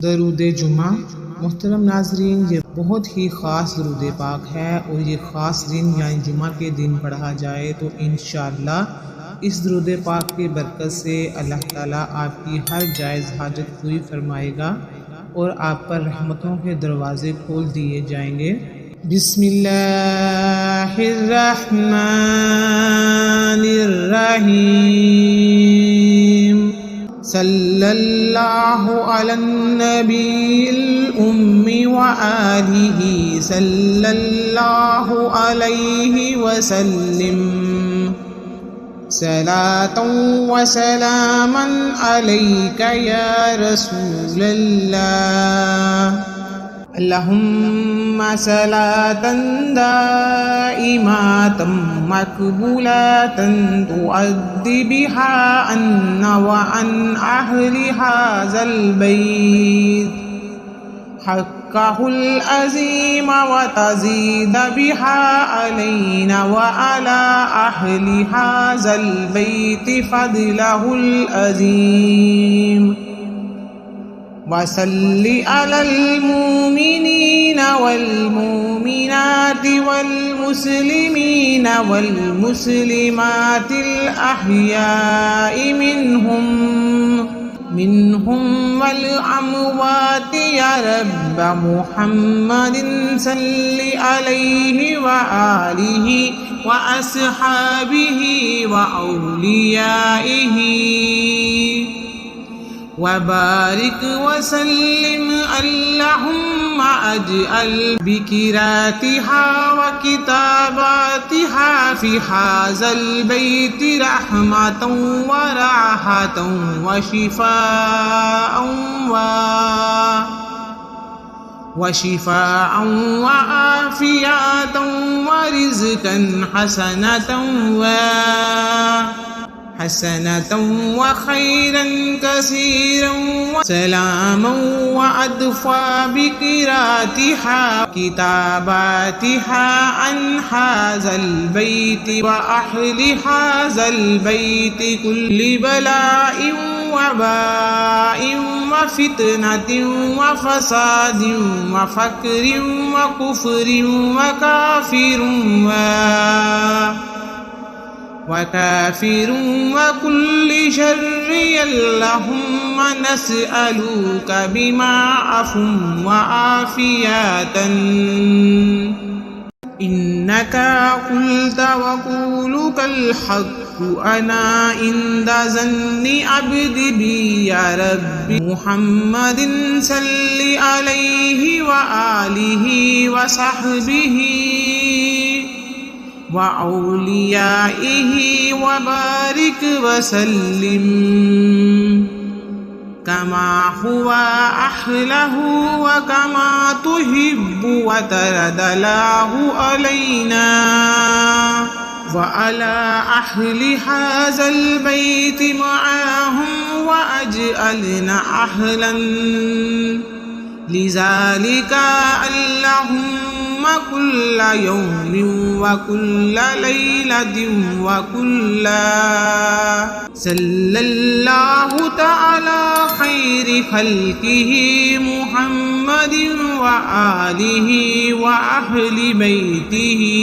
दरूद जुमा। मोहतरम नाजरीन, ये बहुत ही ख़ास दरूद पाक है और ये ख़ास दिन यानी जुमा के दिन पढ़ा जाए तो इंशाअल्लाह इस दरूद पाक की बरकत से अल्लाह ताला आपकी हर जायज़ हाजत पूरी फरमाएगा और आप पर रहमतों के दरवाज़े खोल दिए जाएंगे। बिस्मिल्लाहिर्रहमानिर्रहीम। सल्लल्लाहु अलन नबील उम्मी व आलिही सल्लल्लाहु अलैहि वसल्लम। सलातन व सलामन अलैका या रसूलल्लाह। अल्लाहुम्मा सलातन दाइमातन मक़बूलातन तुअद्दी बिहा अन्ना व अन अहलि हाज़ल बैत हक़्क़हुल अज़ीम व तज़ीद बिहा अलैना व अला अहलि हाज़ल बैत फ़ज़लहुल अज़ीम। वसल्लि अलल मुमिनीना वल मुमिनाति वल मुस्लिमीना वल मुस्लिमातिल अहयाइ मिनहुम वल अमवाति या रब्ब मुहम्मदिन सल्लि अलैहि व आलिहि व अस्हाबिहि व औलियाइहि वबारिक वसल्लिम। अल्लाहुम्मा अजअल बिकिरातिहा व किताबातिहा फी हाज़ल बैति रहमतन व राहतन व शिफाअन व आफियतन व रिज़्क़न हसनतन व खैरन कसीरन व सलामन व अदफ़ा बिकिरातिहा किताबातिहा अन हाज़ल बैति व अहलि हाज़ल बैति कुल्लि बलाइन व बाइन व फितनतिन व फसादिन व फ़क़्रिन व कुफ़्रिन व काफ़िरुन व कुल्लि शर्रि। अल्लाहुम्मा नस्अलुका बिमा अफ़ुन व आफ़ियतन इन्नका क़ुल्त व क़ौलुकल हक़्क़ु अना इंदा ज़न्नि अब्दी बी या रब्बी। मुहम्मदिन सल्लि अलैहि व आलिहि व सहबिहि व औलियाइहि व बारिक वसल्लिम कमा हुवा अहलहु व कमा तुहिब्बु व तरदलाहु अलैना व अला अहलि हाज़ल बैति मअहुम व अजअलना अहलन लिज़ालिका। अल्लाहुम्मा कुल्ल यौमिन व कुल्ल लैलतिन व कुल्ल सल्लल्लाहु तआला खैरि खल्क़िहि मुहम्मदिन व आलिहि व अहलि बैतिहि।